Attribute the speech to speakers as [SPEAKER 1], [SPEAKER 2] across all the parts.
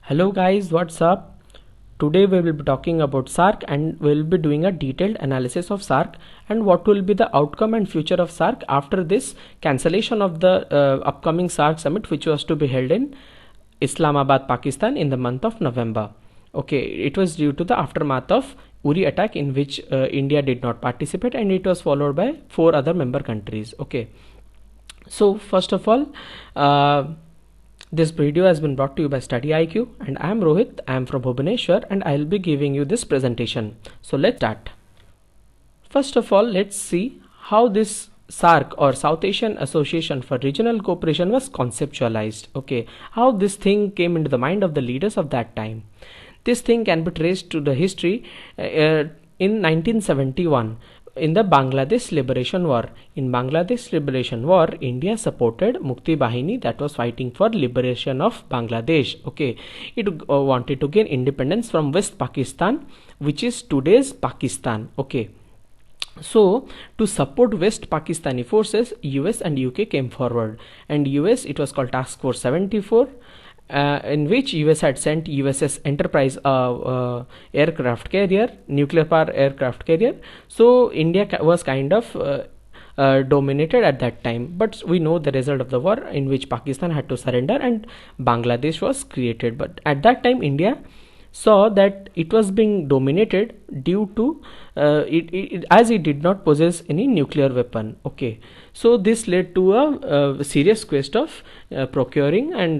[SPEAKER 1] Hello guys, what's up? Today we will be talking about SAARC and we will be doing a detailed analysis of SAARC and what will be the outcome and future of SAARC after this cancellation of the upcoming SAARC summit, which was to be held in Islamabad, Pakistan in the month of November. Okay, it was due to the aftermath of Uri attack, in which India did not participate, and it was followed by 4 other member countries. Okay, so first of all, this video has been brought to you by StudyIQ, and I am Rohit. I am from Bhubaneswar and I will be giving you this presentation. So let's start. First of all, let's see how this SAARC or South Asian Association for Regional Cooperation was conceptualized. Okay, how this thing came into the mind of the leaders of that time. This thing can be traced to the history in 1971. In the Bangladesh Liberation War. In Bangladesh Liberation War, India supported Mukti Bahini that was fighting for liberation of Bangladesh. Okay, it wanted to gain independence from West Pakistan, which is today's Pakistan. Okay, so to support West Pakistani forces, US and UK came forward, and US, it was called Task Force 74. In which US had sent USS Enterprise aircraft carrier, nuclear power aircraft carrier. So India was kind of dominated at that time, but we know the result of the war, in which Pakistan had to surrender and Bangladesh was created. But at that time India saw that it was being dominated due to as it did not possess any nuclear weapon. Okay, so this led to a serious quest of procuring and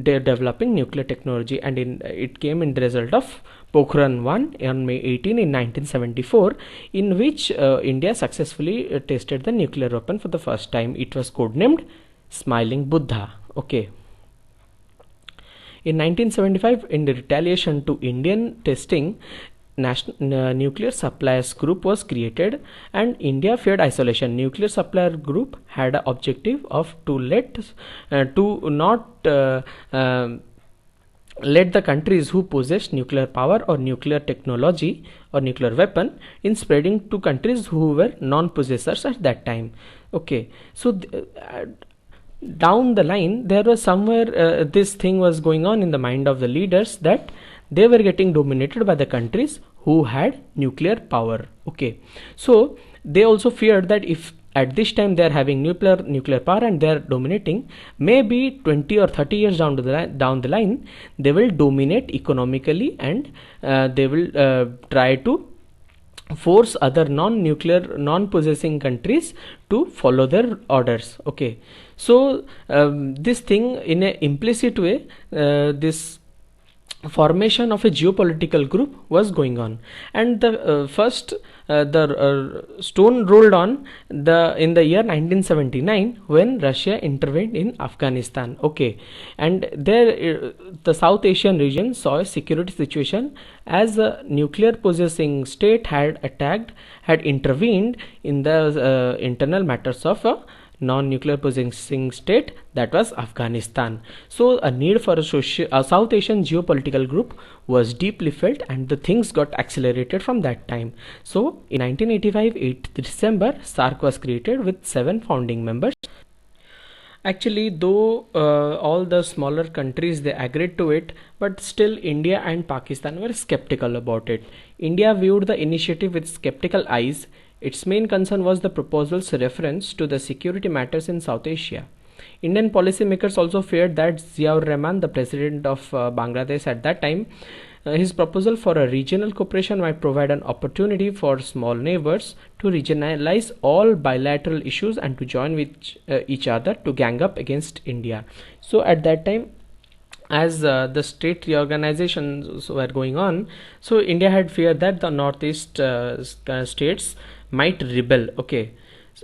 [SPEAKER 1] developing nuclear technology, and it came in the result of Pokhran 1 on May 18 in 1974, in which India successfully tested the nuclear weapon for the first time. It was codenamed Smiling Buddha. Okay. In 1975, in the retaliation to Indian testing, National Nuclear Suppliers Group was created, and India feared isolation. Nuclear Supplier Group had an objective of to not let the countries who possessed nuclear power or nuclear technology or nuclear weapon in spreading to countries who were non-possessors at that time. Okay, so down the line there was somewhere this thing was going on in the mind of the leaders, that they were getting dominated by the countries who had nuclear power. Okay, so they also feared that if at this time they are having nuclear power and they are dominating, maybe 20 or 30 years down the line they will dominate economically, and they will try to force other non-possessing countries to follow their orders. Okay, so this thing, in a implicit way, this formation of a geopolitical group was going on, and the first stone rolled on in the year 1979 when Russia intervened in Afghanistan. Okay, and there the South Asian region saw a security situation as a nuclear possessing state had intervened in the internal matters of a non-nuclear possessing state, that was Afghanistan. So a need for a South Asian geopolitical group was deeply felt, and the things got accelerated from that time. So in 1985, 8th December, SAARC was created with 7 founding members. Actually, though all the smaller countries, they agreed to it, but still India and Pakistan were skeptical about it. India viewed the initiative with skeptical eyes. Its main concern was the proposal's reference to the security matters in South Asia. Indian policymakers also feared that Ziaur Rahman, the president of Bangladesh at that time, his proposal for a regional cooperation might provide an opportunity for small neighbors to regionalize all bilateral issues and to join with each other to gang up against India. So at that time, as the state reorganizations were going on, so India had feared that the northeast states might rebel. Okay,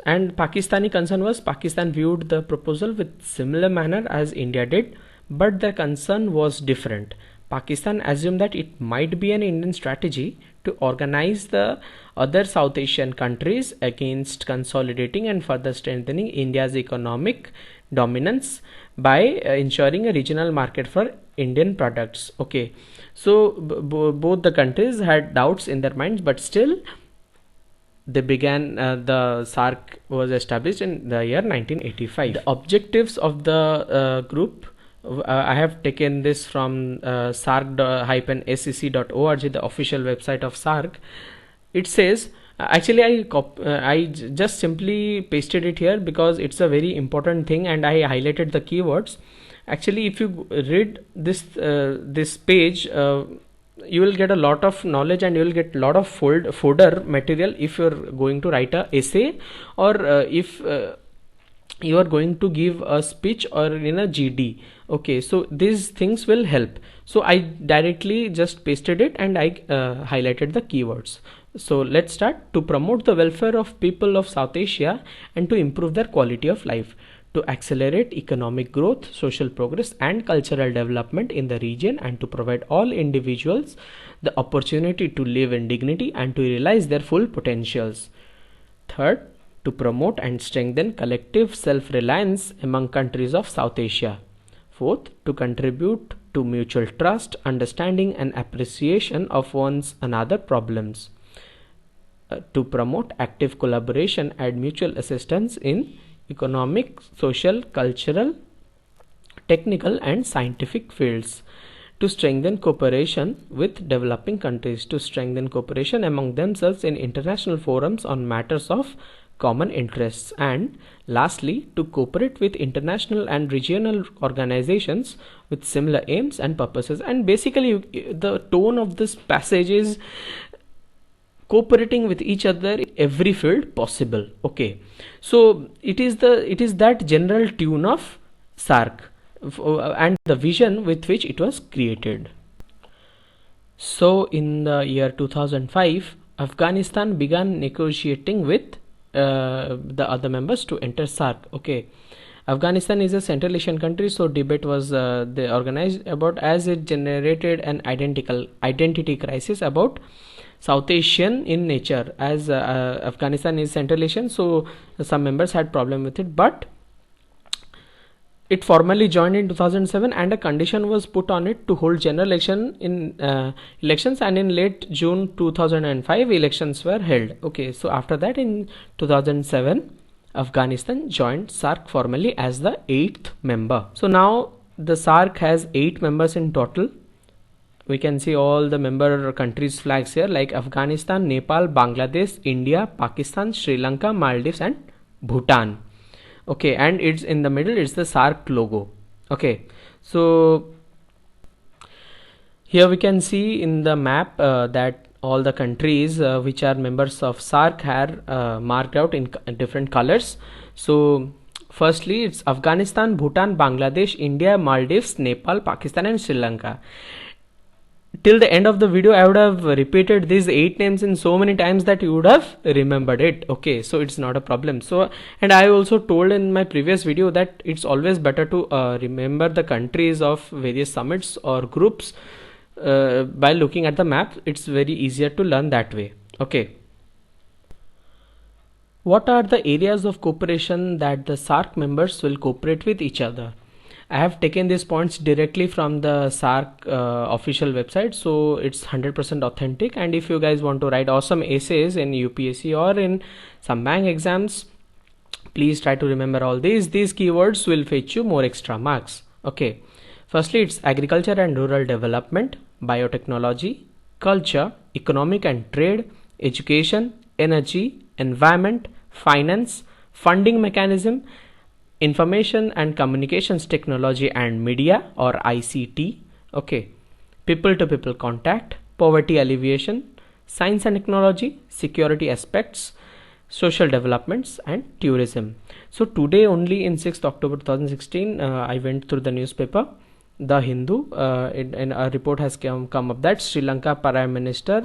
[SPEAKER 1] and Pakistani concern was, Pakistan viewed the proposal with similar manner as India did, but the concern was different. Pakistan assumed that it might be an Indian strategy to organize the other South Asian countries against consolidating and further strengthening India's economic dominance by ensuring a regional market for Indian products. Okay, so both the countries had doubts in their minds, but still they began the SAARC was established in the year 1985. The objectives of the group I have taken this from SAARC-sec.org, the official website of SAARC. It says, actually I just simply pasted it here because it's a very important thing and I highlighted the keywords. Actually, if you read this this page, you will get a lot of knowledge and you will get a lot of fodder material if you're going to write a essay, or if you are going to give a speech or in a GD. Okay, so these things will help. So I directly just pasted it and I highlighted the keywords. So let's start. To promote the welfare of people of South Asia and to improve their quality of life, to accelerate economic growth, social progress and cultural development in the region, and to provide all individuals the opportunity to live in dignity and to realize their full potentials. Third, to promote and strengthen collective self-reliance among countries of South Asia. Fourth, to contribute to mutual trust, understanding and appreciation of one's another problems. To promote active collaboration and mutual assistance in economic, social, cultural, technical and scientific fields. To strengthen cooperation with developing countries, to strengthen cooperation among themselves in international forums on matters of common interests, and lastly, to cooperate with international and regional organizations with similar aims and purposes. And basically the tone of this passage is cooperating with each other in every field possible. Okay, so it is that general tune of SAARC and the vision with which it was created. So in the year 2005, Afghanistan began negotiating with the other members to enter SAARC. Okay, Afghanistan is a Central Asian country, so debate was they organized about, as it generated an identity crisis about South Asian in nature. As Afghanistan is Central Asian, so some members had problem with it, but it formally joined in 2007 and a condition was put on it to hold general election in elections, and in late June 2005 elections were held. Okay, so after that in 2007 Afghanistan joined SAARC formally as the 8th member. So now the SAARC has 8 members in total. We can see all the member countries' flags here, like Afghanistan, Nepal, Bangladesh, India, Pakistan, Sri Lanka, Maldives and Bhutan. Okay, and it's in the middle, it's the SAARC logo. Okay, so here we can see in the map that all the countries which are members of SAARC are marked out in different colors. So firstly it's Afghanistan, Bhutan, Bangladesh, India, Maldives, Nepal, Pakistan and Sri Lanka. Till the end of the video I would have repeated these 8 names in so many times that you would have remembered it. Okay, so it's not a problem. So, and I also told in my previous video that it's always better to remember the countries of various summits or groups by looking at the map. It's very easier to learn that way. Okay, what are the areas of cooperation that the SAARC members will cooperate with each other? I have taken these points directly from the SAARC official website, so it's 100% authentic. And if you guys want to write awesome essays in UPSC or in some bank exams, please try to remember all these keywords will fetch you more extra marks. Okay, firstly it's agriculture and rural development, biotechnology, culture, economic and trade, education, energy, environment, finance, funding mechanism, information and communications technology and media or ICT. Okay, people to people contact, poverty alleviation, science and technology, security aspects, social developments and tourism. So today only in 6th October 2016 I went through the newspaper The Hindu and a report has come up that Sri Lanka Prime Minister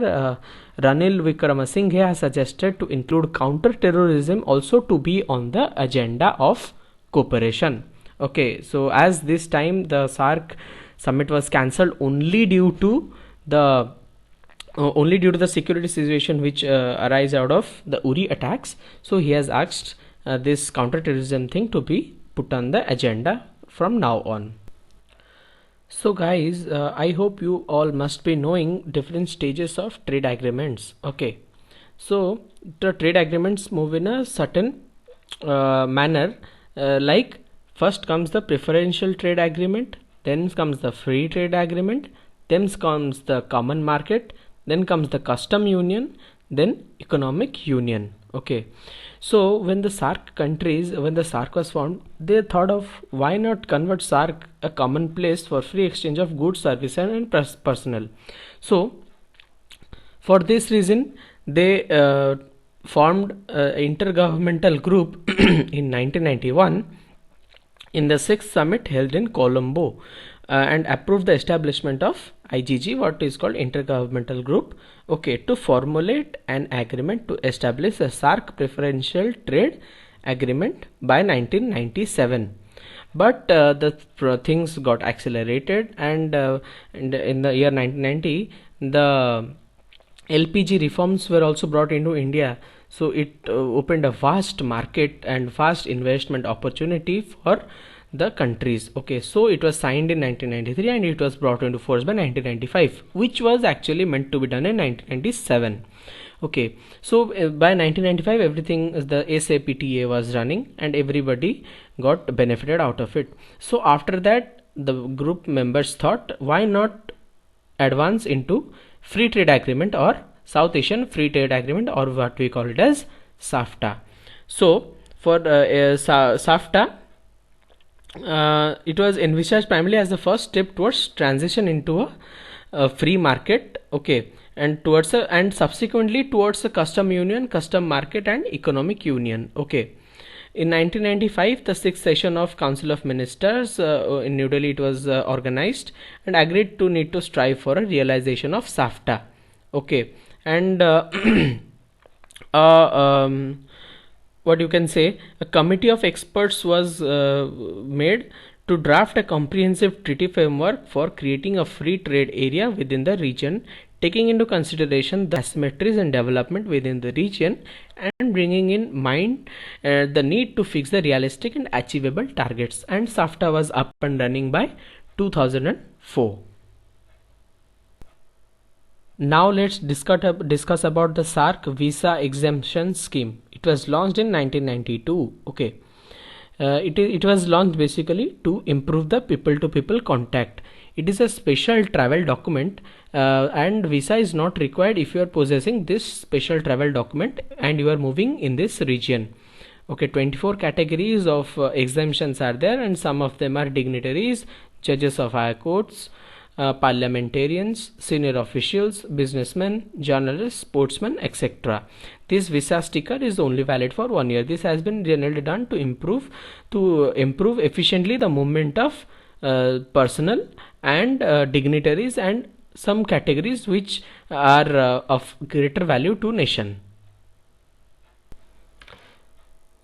[SPEAKER 1] Ranil Wickremesinghe has suggested to include counter-terrorism also to be on the agenda of cooperation. Okay, so as this time the SAARC summit was cancelled only due to the security situation which arise out of the Uri attacks, so he has asked this counter-terrorism thing to be put on the agenda from now on. So guys, I hope you all must be knowing different stages of trade agreements. Okay, so the trade agreements move in a certain manner, like first comes the preferential trade agreement, then comes the free trade agreement, then comes the common market, then comes the custom union, then economic union. Okay, so when the SAARC was formed, they thought of why not convert SAARC a common place for free exchange of goods, services and personnel. So for this reason they formed an intergovernmental group in 1991 in the 6th summit held in Colombo, and approved the establishment of IGG, what is called Intergovernmental Group, okay, to formulate an agreement to establish a SAARC preferential trade agreement by 1997. But the things got accelerated, and in the year 1990 the LPG reforms were also brought into India. So it opened a vast market and vast investment opportunity for the countries. Okay, so it was signed in 1993 and it was brought into force by 1995, which was actually meant to be done in 1997. Okay, so by 1995 everything, the SAPTA was running and everybody got benefited out of it. So after that the group members thought, why not advance into free trade agreement or South Asian Free Trade Agreement, or what we call it as SAFTA. So for SAFTA, it was envisaged primarily as the first step towards transition into a free market, okay, and towards and subsequently towards a custom union, custom market and economic union. Okay, in 1995 the 6th session of Council of Ministers in New Delhi, it was organized and agreed to need to strive for a realization of SAFTA. Okay, and what you can say, a committee of experts was made to draft a comprehensive treaty framework for creating a free trade area within the region, taking into consideration the asymmetries and development within the region and bringing in mind the need to fix the realistic and achievable targets. And SAFTA was up and running by 2004. Now let's discuss about the SAARC visa exemption scheme. It was launched in 1992. Okay, it was launched basically to improve the people-to-people contact. It is a special travel document, and visa is not required if you are possessing this special travel document and you are moving in this region. Okay, 24 categories of exemptions are there, and some of them are dignitaries, judges of higher courts, parliamentarians, senior officials, businessmen, journalists, sportsmen, etc. This visa sticker is only valid for 1 year. This has been generally done to improve efficiently the movement of personnel and dignitaries and some categories which are of greater value to nation.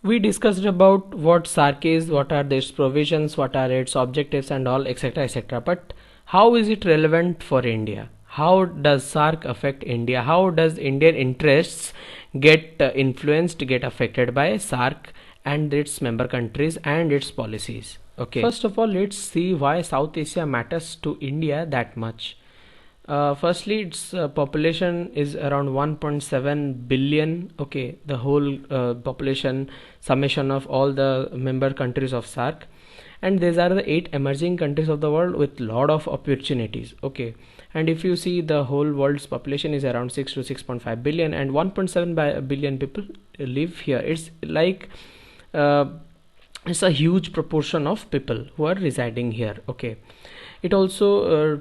[SPEAKER 1] We discussed about what SAARC is, what are its provisions, what are its objectives and all, etc, etc. But how is it relevant for India? How does SAARC affect India? How does Indian interests get influenced, get affected by SAARC and its member countries and its policies? Okay, first of all, let's see why South Asia matters to India that much. Firstly, its population is around 1.7 billion. Okay, the whole population summation of all the member countries of SAARC, and these are the 8 emerging countries of the world with lot of opportunities. Okay, and if you see, the whole world's population is around 6 to 6.5 billion, and 1.7 billion people live here. It's like it's a huge proportion of people who are residing here. Okay, it also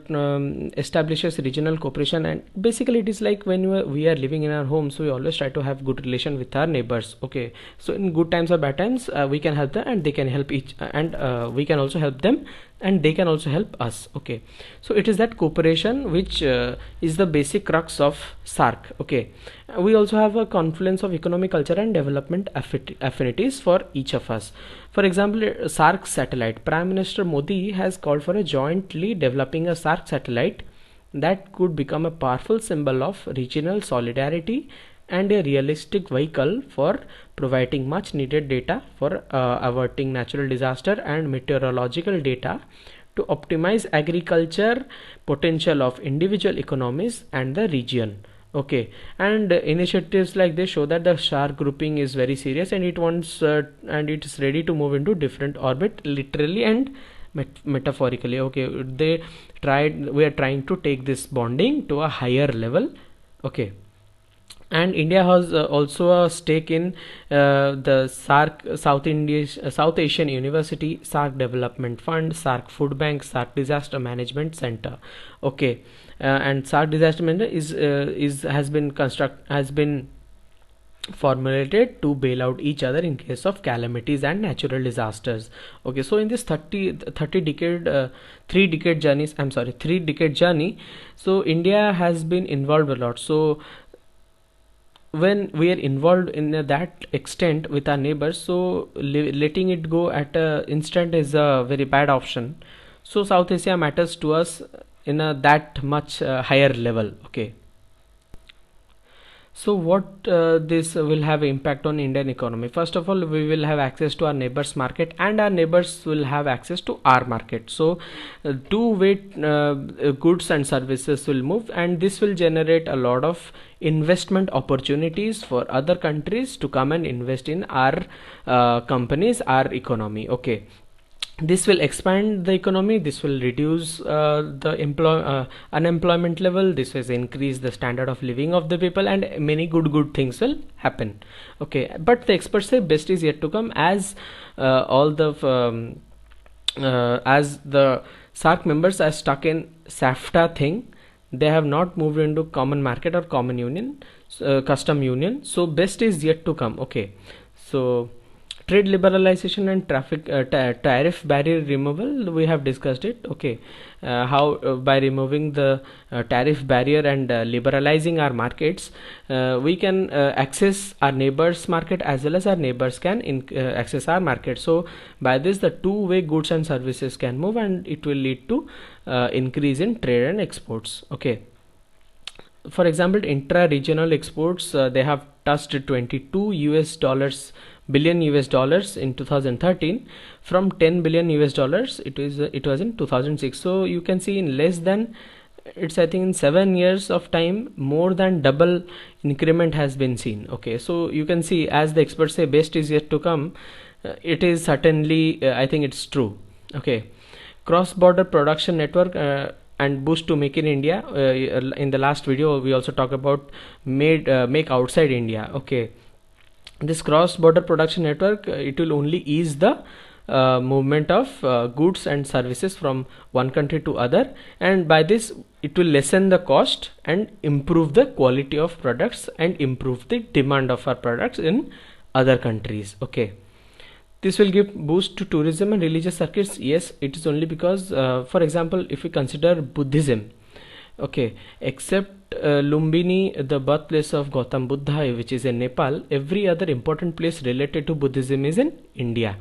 [SPEAKER 1] establishes regional cooperation, and basically it is like when we are living in our home, so we always try to have good relation with our neighbors. Okay, so in good times or bad times we can help them and they can help each, and we can also help them and they can also help us. Okay, so it is that cooperation which is the basic crux of SAARC. Okay, we also have a confluence of economic, culture and development affinities for each of us. For example, SAARC satellite, Prime Minister Modi has called for a jointly developing a SAARC satellite that could become a powerful symbol of regional solidarity and a realistic vehicle for providing much needed data for averting natural disaster and meteorological data to optimize agriculture potential of individual economies and the region. Okay, and initiatives like this show that the SAARC grouping is very serious and it wants and it is ready to move into different orbit, literally and metaphorically. Okay, we are trying to take this bonding to a higher level. Okay, and India has also a stake in the SAARC, South Asian University, SAARC Development Fund, SAARC Food Bank, SAARC Disaster Management Center. Okay, and SAARC Disaster Management has been formulated to bail out each other in case of calamities and natural disasters. Okay, so in this 3 decade journey, so India has been involved a lot. So when we are involved in that extent with our neighbors, so letting it go at a instant is a very bad option. So South Asia matters to us in a that much higher level. Okay, so what this will have impact on Indian economy? First of all, we will have access to our neighbors market, and our neighbors will have access to our market. So two-way goods and services will move, and this will generate a lot of investment opportunities for other countries to come and invest in our companies, our economy. Okay, this will expand the economy, this will reduce the unemployment level, this will increase the standard of living of the people, and many good things will happen. Okay, but the experts say best is yet to come, as as the SAARC members are stuck in SAFTA thing. They have not moved into common market or common union, custom union. So best is yet to come. Okay, so trade liberalization and tariff barrier removal, we have discussed it. Okay, how by removing the tariff barrier and liberalizing our markets, we can access our neighbors market as well as our neighbors can access our market. So by this, the two-way goods and services can move, and it will lead to increase in trade and exports. Okay, for example, intra-regional exports, they have touched $22 billion in 2013 from $10 billion it was in 2006. So you can see in less than, it's I think in 7 years of time, more than double increment has been seen. Okay, so you can see, as the experts say, best is yet to come. It is certainly, I think it's true. Okay, cross-border production network and boost to Make in India. In the last video we also talked about make outside India. Okay, this cross-border production network, it will only ease the movement of goods and services from one country to other, and by this it will lessen the cost and improve the quality of products and improve the demand of our products in other countries. Okay, this will give boost to tourism and religious circuits. Yes, it is only because for example, if we consider Buddhism, okay, except Lumbini, the birthplace of Gautam Buddha, which is in Nepal, every other important place related to Buddhism is in India.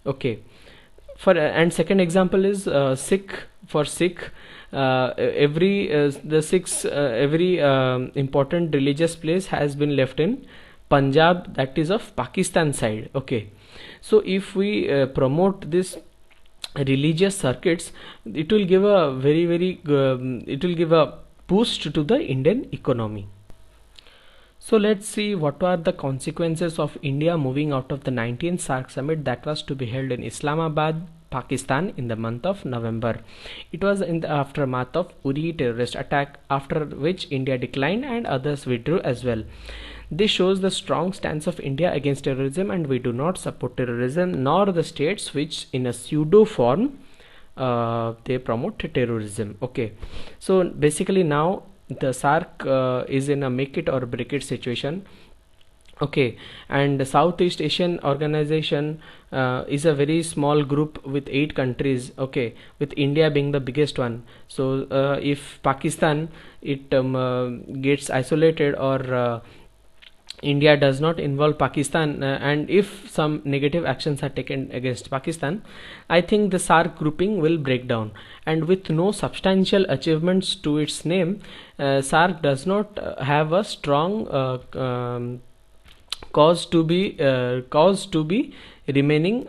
[SPEAKER 1] Okay, and second example is Sikh. For Sikh, every important religious place has been left in Punjab, that is of Pakistan side. Okay, so if we promote this religious circuits, it will give a it will give a boost to the Indian economy. So let's see what are the consequences of India moving out of the 19th SAARC summit that was to be held in Islamabad, Pakistan in the month of November. It was in the aftermath of Uri terrorist attack, after which India declined and others withdrew as well. This shows the strong stance of India against terrorism, and we do not support terrorism nor the states which in a pseudo form they promote terrorism. Okay, so basically now the SAARC is in a make it or break it situation. Okay, and the Southeast Asian organization is a very small group with 8 countries. Okay, with India being the biggest one. So if Pakistan gets isolated, or India does not involve Pakistan, and if some negative actions are taken against Pakistan, I think the SAARC grouping will break down. And with no substantial achievements to its name, SAARC does not have a cause to be remaining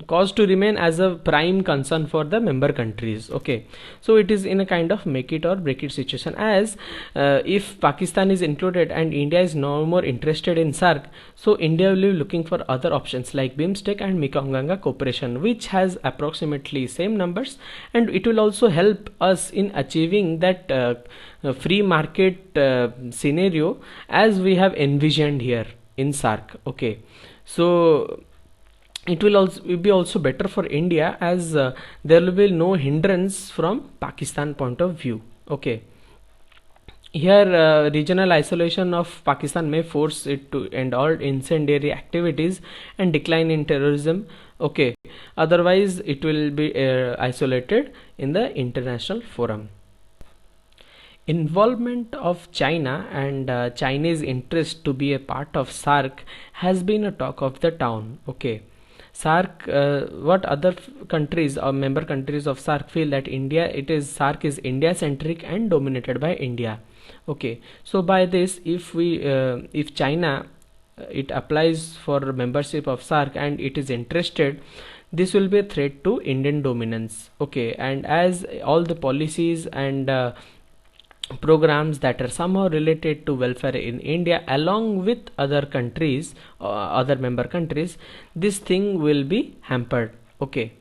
[SPEAKER 1] cause to remain as a prime concern for the member countries. Okay, so it is in a kind of make it or break it situation, as if Pakistan is included and India is no more interested in SAARC, so India will be looking for other options like BIMSTEC and Mekong Ganga cooperation, which has approximately same numbers, and it will also help us in achieving that free market scenario as we have envisioned here in SAARC. Okay, so it will also be also better for India, as there will be no hindrance from Pakistan point of view. Okay, here regional isolation of Pakistan may force it to end all incendiary activities and decline in terrorism. Okay, otherwise it will be isolated in the international forum. Involvement of China and Chinese interest to be a part of SAARC has been a talk of the town. Okay, SAARC, what other countries or member countries of SAARC feel that SAARC is India centric and dominated by India. Okay, so by this, if China it applies for membership of SAARC and it is interested, this will be a threat to Indian dominance. Okay, and as all the policies and programs that are somehow related to welfare in India along with other countries, other member countries, this thing will be hampered. Okay,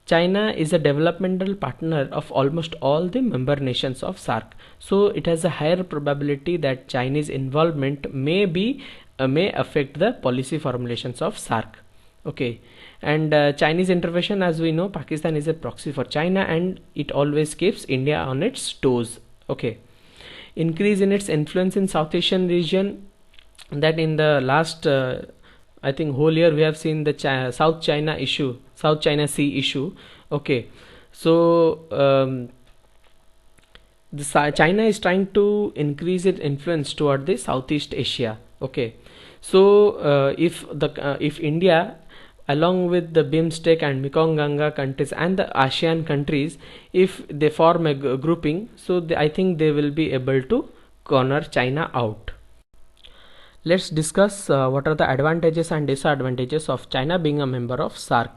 [SPEAKER 1] China is a developmental partner of almost all the member nations of SAARC, so it has a higher probability that Chinese involvement may affect the policy formulations of SAARC. Okay, and Chinese intervention, as we know, Pakistan is a proxy for China and it always keeps India on its toes. Okay, increase in its influence in South Asian region, that in the last I think whole year we have seen the South China Sea issue. Okay, so China is trying to increase its influence toward the Southeast Asia. Okay, so if India along with the BIMSTEC and Mekong Ganga countries and the ASEAN countries, if they form a grouping, so I think they will be able to corner China out. Let's discuss what are the advantages and disadvantages of China being a member of SAARC.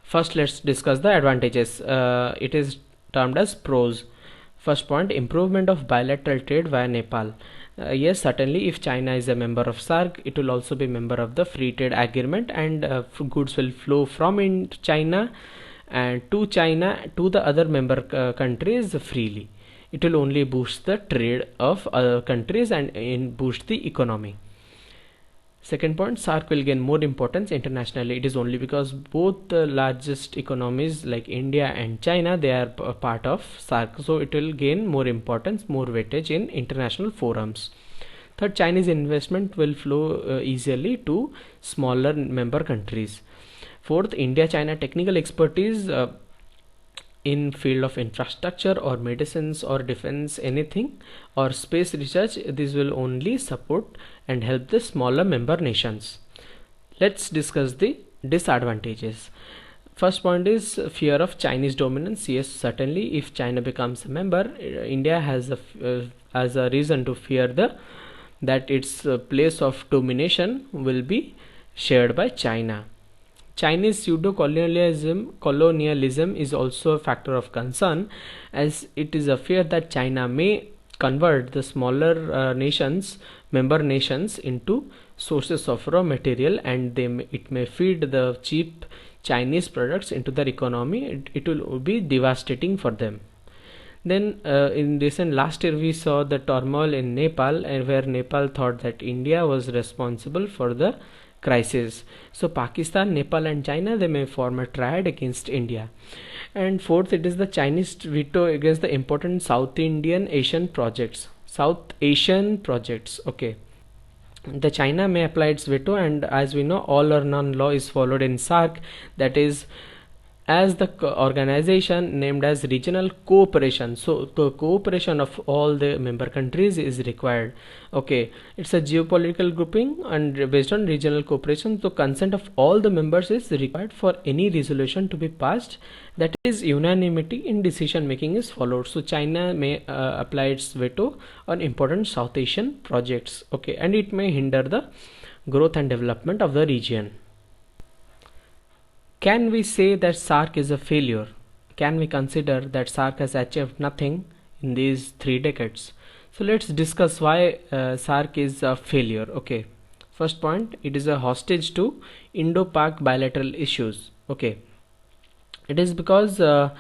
[SPEAKER 1] First, let's discuss the advantages. It is termed as pros. First point, improvement of bilateral trade via Nepal. Yes, certainly if China is a member of SAARC, it will also be member of the free trade agreement, and goods will flow from China and to the other member countries freely. It will only boost the trade of other countries and boost the economy. Second point, SAARC will gain more importance internationally. It is only because both the largest economies like India and China, they are part of SAARC, so it will gain more importance, more weightage in international forums. Third, Chinese investment will flow easily to smaller member countries. Fourth, India-China technical expertise in field of infrastructure or medicines or defense, anything, or space research, this will only support and help the smaller member nations. Let's discuss the disadvantages. First point is fear of Chinese dominance. Yes, certainly if China becomes a member, India has a reason to fear that its place of domination will be shared by China. Chinese pseudo-colonialism is also a factor of concern, as it is a fear that China may convert the smaller member nations into sources of raw material, and it may feed the cheap Chinese products into their economy. It will be devastating for them. Then in last year we saw the turmoil in Nepal, and where Nepal thought that India was responsible for the crisis. So Pakistan, Nepal and China, they may form a triad against India. And fourth, it is the Chinese veto against the important South Asian projects. Okay, the China may apply its veto, and as we know, all or none law is followed in SAARC, that is, as the organization named as regional cooperation. So the cooperation of all the member countries is required. Okay, it's a geopolitical grouping, and based on regional cooperation, so consent of all the members is required for any resolution to be passed. That is, unanimity in decision making is followed. So China may apply its veto on important South Asian projects. Okay, and it may hinder the growth and development of the region. can we say that SAARC is a failure? Can we consider that SAARC has achieved nothing in these 3 decades? So let's discuss why SAARC is a failure. Okay, first point, it is a hostage to Indo-Pak bilateral issues. Okay, it is because there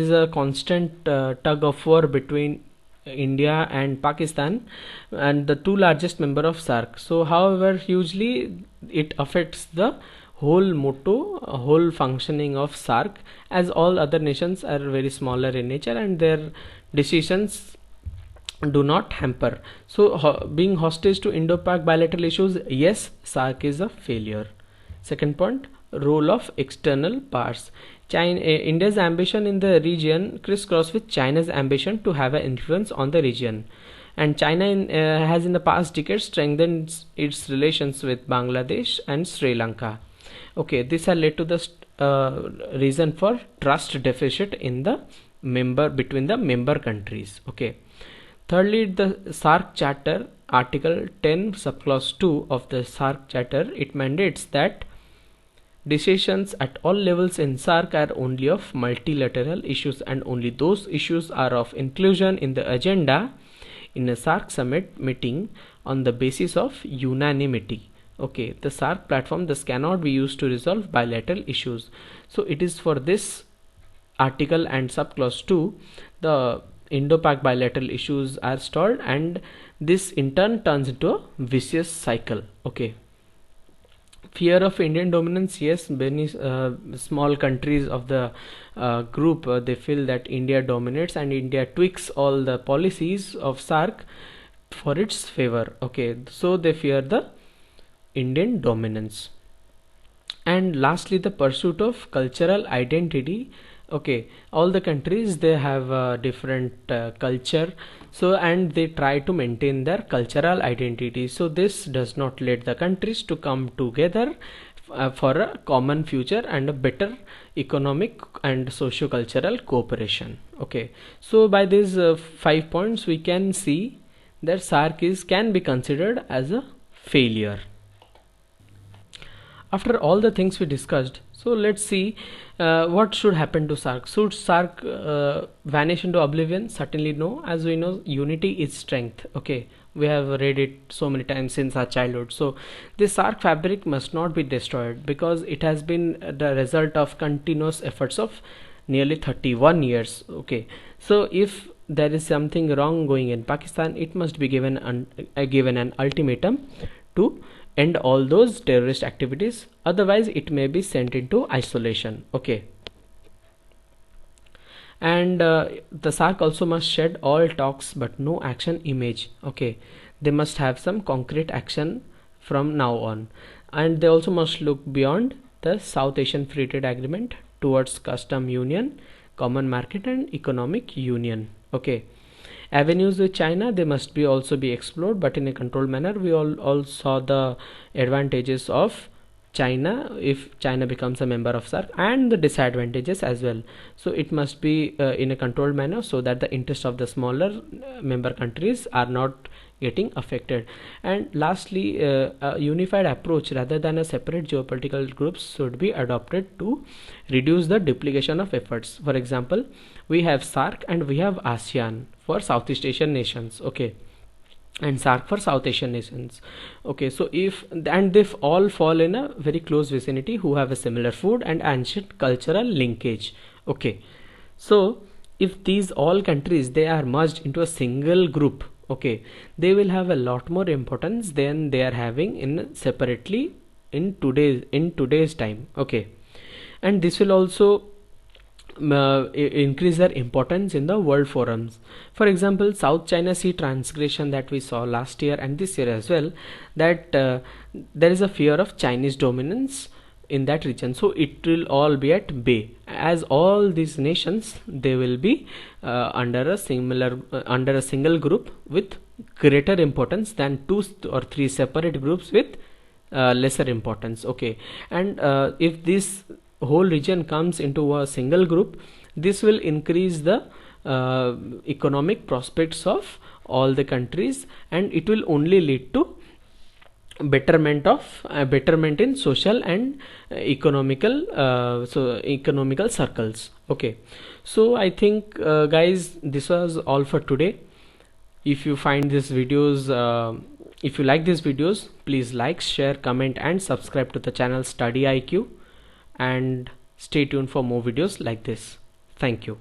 [SPEAKER 1] is a constant tug of war between India and Pakistan, and the 2 largest member of SAARC. So however, hugely it affects the whole motto, whole functioning of SAARC, as all other nations are very smaller in nature and their decisions do not hamper. So being hostage to Indo-Pak bilateral issues, yes, SAARC is a failure. Second point, role of external powers. India's ambition in the region crisscross with China's ambition to have an influence on the region, and China has in the past decades strengthened its relations with Bangladesh and Sri Lanka. Okay, this has led to the reason for trust deficit in the between the member countries. Okay, thirdly, the SAARC Charter, Article 10 subclause 2 of the SAARC Charter, it mandates that decisions at all levels in SAARC are only of multilateral issues, and only those issues are of inclusion in the agenda in a SAARC summit meeting on the basis of unanimity. Okay, the SAARC platform thus cannot be used to resolve bilateral issues. So it is for this article and subclause 2 the Indo-Pak bilateral issues are stalled, and this in turn turns into a vicious cycle. Okay, fear of Indian dominance, yes, many small countries of the group they feel that India dominates and India tweaks all the policies of SAARC for its favor. Okay, so they fear the Indian dominance. And lastly, the pursuit of cultural identity. Okay, all the countries they have a different culture, so and they try to maintain their cultural identity. So this does not let the countries to come together for a common future and a better economic and socio-cultural cooperation. Okay, so by these 5 points we can see that SAARC can be considered as a failure. After all the things we discussed, so let's see what should happen to SAARC. Should SAARC vanish into oblivion? Certainly no. As we know, unity is strength. Okay, we have read it so many times since our childhood. So this SAARC fabric must not be destroyed, because it has been the result of continuous efforts of nearly 31 years. Okay, so if there is something wrong going in Pakistan, it must be given an ultimatum to end all those terrorist activities, otherwise it may be sent into isolation. Okay, and the SAARC also must shed all talks but no action image. Okay, they must have some concrete action from now on, and they also must look beyond the South Asian Free Trade Agreement towards custom union, common market and economic union. Okay, avenues with China, they must be also be explored, but in a controlled manner. We all saw the advantages of China if China becomes a member of SAARC, and the disadvantages as well. So it must be in a controlled manner, so that the interests of the smaller member countries are not getting affected. And lastly, a unified approach rather than a separate geopolitical groups should be adopted to reduce the duplication of efforts. For example, we have SAARC and we have ASEAN for Southeast Asian nations. Okay, and SAARC for South Asian nations. Okay, so if all fall in a very close vicinity, who have a similar food and ancient cultural linkage. Okay, so if these all countries they are merged into a single group, okay, they will have a lot more importance than they are having in separately in today's time. Okay, and this will also increase their importance in the world forums. For example, South China Sea transgression that we saw last year and this year as well, that there is a fear of Chinese dominance in that region, so it will all be at bay, as all these nations they will be under a single group with greater importance than 2 or 3 separate groups with lesser importance. Okay, and if this whole region comes into a single group, this will increase the economic prospects of all the countries, and it will only lead to betterment in social and economical circles. Okay, so I think guys, this was all for today. If you find these videos if you like these videos, please like, share, comment and subscribe to the channel StudyIQ, and stay tuned for more videos like this. Thank you.